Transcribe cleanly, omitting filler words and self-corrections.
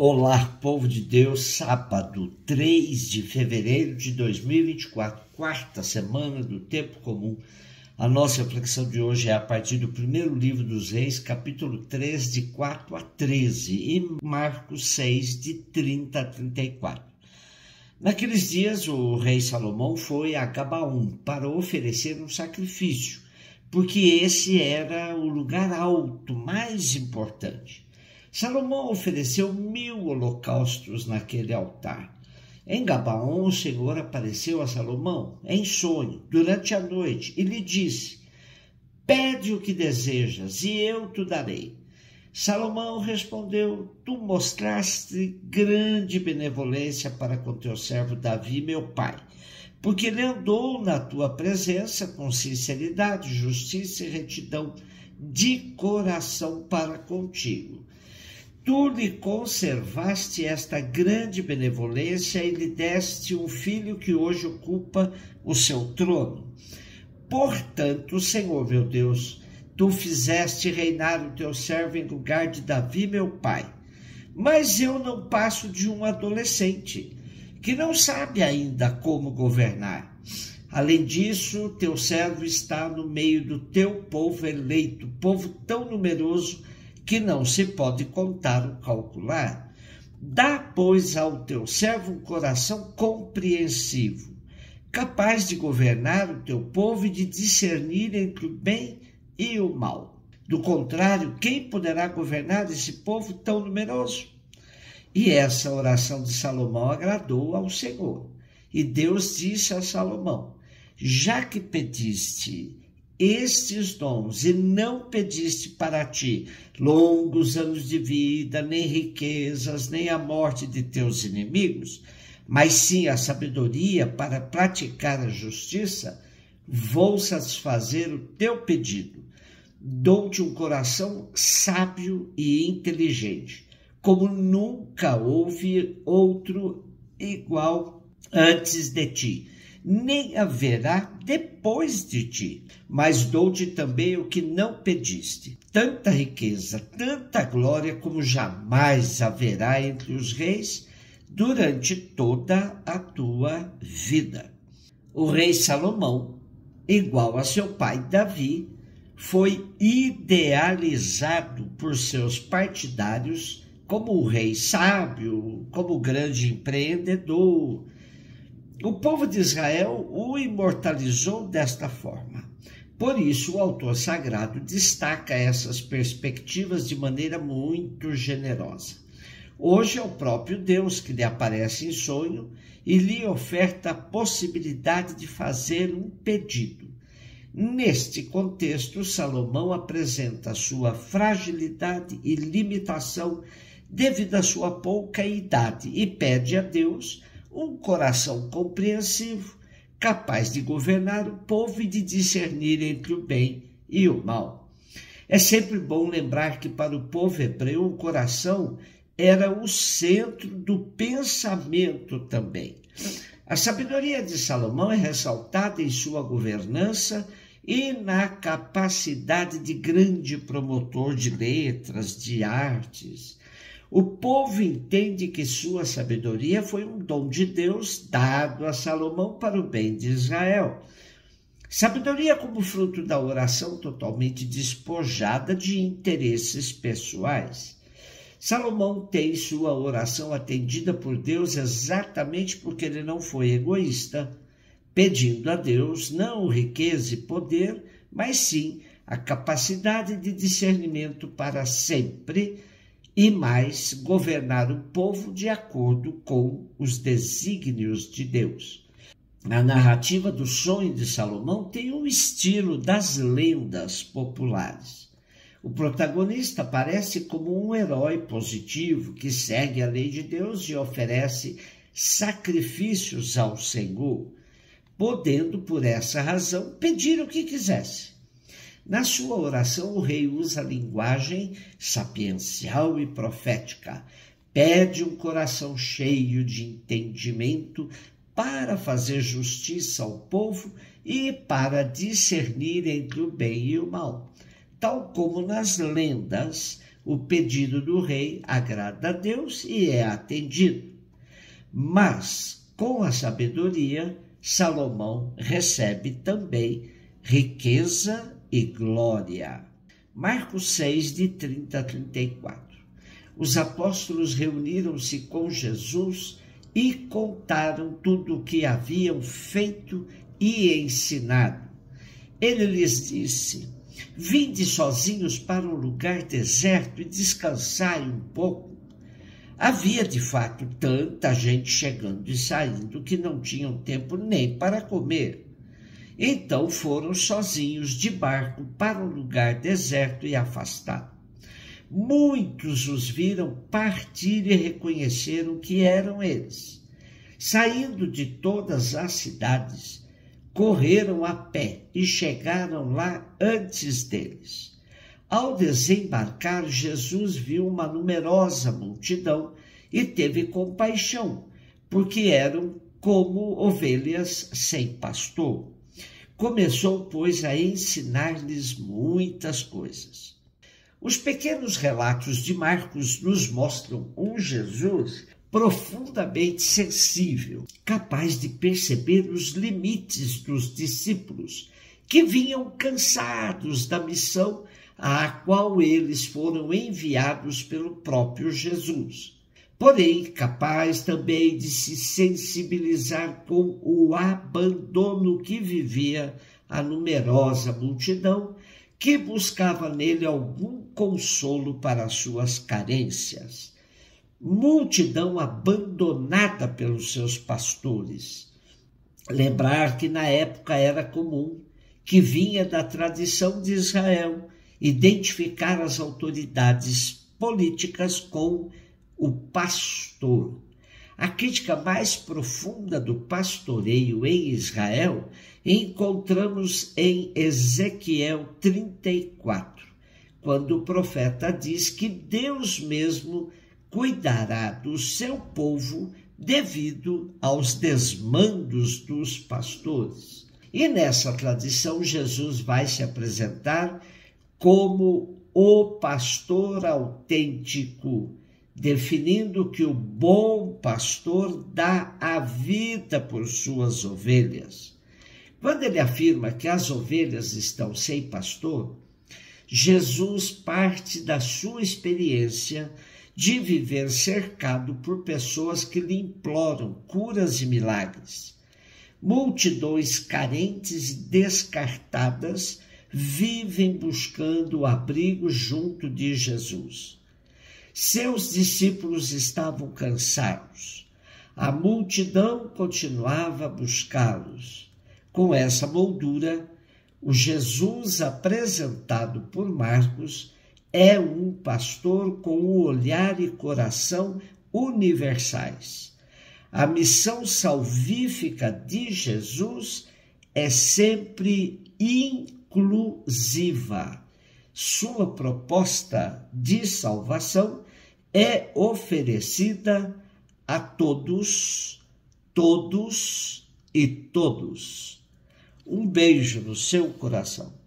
Olá, povo de Deus, sábado 3 de fevereiro de 2024, quarta semana do tempo comum. A nossa reflexão de hoje é a partir do primeiro livro dos Reis, capítulo 3, de 4 a 13, e Marcos 6, de 30 a 34. Naqueles dias, o rei Salomão foi a Gabaum para oferecer um sacrifício, porque esse era o lugar alto mais importante. Salomão ofereceu 1000 holocaustos naquele altar. Em Gabaom, o Senhor apareceu a Salomão em sonho durante a noite e lhe disse: pede o que desejas e eu te darei. Salomão respondeu: tu mostraste grande benevolência para com teu servo Davi, meu pai, porque ele andou na tua presença com sinceridade, justiça e retidão de coração para contigo. Tu lhe conservaste esta grande benevolência e lhe deste um filho que hoje ocupa o seu trono. Portanto, Senhor meu Deus, tu fizeste reinar o teu servo em lugar de Davi, meu pai. Mas eu não passo de um adolescente, que não sabe ainda como governar. Além disso, teu servo está no meio do teu povo eleito, povo tão numeroso que não se pode contar ou calcular. Dá, pois, ao teu servo um coração compreensivo, capaz de governar o teu povo e de discernir entre o bem e o mal. Do contrário, quem poderá governar esse povo tão numeroso? E essa oração de Salomão agradou ao Senhor. E Deus disse a Salomão: já que pediste estes dons e não pediste para ti longos anos de vida, nem riquezas, nem a morte de teus inimigos, mas sim a sabedoria para praticar a justiça, vou satisfazer o teu pedido. Dou-te um coração sábio e inteligente, como nunca houve outro igual antes de ti, nem haverá depois de ti. Mas dou-te também o que não pediste, tanta riqueza, tanta glória como jamais haverá entre os reis durante toda a tua vida. O rei Salomão, igual a seu pai Davi, foi idealizado por seus partidários como o rei sábio, como o grande empreendedor. O povo de Israel o imortalizou desta forma. Por isso, o autor sagrado destaca essas perspectivas de maneira muito generosa. Hoje é o próprio Deus que lhe aparece em sonho e lhe oferta a possibilidade de fazer um pedido. Neste contexto, Salomão apresenta sua fragilidade e limitação devido à sua pouca idade e pede a Deus um coração compreensivo, capaz de governar o povo e de discernir entre o bem e o mal. É sempre bom lembrar que para o povo hebreu o coração era o centro do pensamento também. A sabedoria de Salomão é ressaltada em sua governança e na capacidade de grande promotor de letras, de artes. O povo entende que sua sabedoria foi um dom de Deus dado a Salomão para o bem de Israel. Sabedoria como fruto da oração totalmente despojada de interesses pessoais. Salomão tem sua oração atendida por Deus exatamente porque ele não foi egoísta, pedindo a Deus não riqueza e poder, mas sim a capacidade de discernimento para sempre e mais governar o povo de acordo com os desígnios de Deus. A narrativa do sonho de Salomão tem o estilo das lendas populares. O protagonista aparece como um herói positivo que segue a lei de Deus e oferece sacrifícios ao Senhor, podendo, por essa razão, pedir o que quisesse. Na sua oração, o rei usa a linguagem sapiencial e profética. Pede um coração cheio de entendimento para fazer justiça ao povo e para discernir entre o bem e o mal. Tal como nas lendas, o pedido do rei agrada a Deus e é atendido. Mas, com a sabedoria, Salomão recebe também riqueza e glória. Marcos 6, de 30 a 34. Os apóstolos reuniram-se com Jesus e contaram tudo o que haviam feito e ensinado. Ele lhes disse: vinde sozinhos para um lugar deserto e descansai um pouco. Havia, de fato, tanta gente chegando e saindo que não tinham tempo nem para comer. Então foram sozinhos de barco para um lugar deserto e afastado. Muitos os viram partir e reconheceram que eram eles. Saindo de todas as cidades, correram a pé e chegaram lá antes deles. Ao desembarcar, Jesus viu uma numerosa multidão e teve compaixão, porque eram como ovelhas sem pastor. Começou, pois, a ensinar-lhes muitas coisas. Os pequenos relatos de Marcos nos mostram um Jesus profundamente sensível, capaz de perceber os limites dos discípulos, que vinham cansados da missão à qual eles foram enviados pelo próprio Jesus. Porém, capaz também de se sensibilizar com o abandono que vivia a numerosa multidão, que buscava nele algum consolo para suas carências. Multidão abandonada pelos seus pastores. Lembrar que na época era comum, que vinha da tradição de Israel, identificar as autoridades políticas com o pastor. A crítica mais profunda do pastoreio em Israel encontramos em Ezequiel 34, quando o profeta diz que Deus mesmo cuidará do seu povo devido aos desmandos dos pastores. E nessa tradição, Jesus vai se apresentar como o pastor autêntico, definindo que o bom pastor dá a vida por suas ovelhas. Quando ele afirma que as ovelhas estão sem pastor, Jesus parte da sua experiência de viver cercado por pessoas que lhe imploram curas e milagres. Multidões carentes e descartadas vivem buscando o abrigo junto de Jesus. Seus discípulos estavam cansados. A multidão continuava a buscá-los. Com essa moldura, o Jesus apresentado por Marcos é um pastor com o olhar e coração universais. A missão salvífica de Jesus é sempre inclusiva. Sua proposta de salvação é oferecida a todos, todos e todos. Um beijo no seu coração.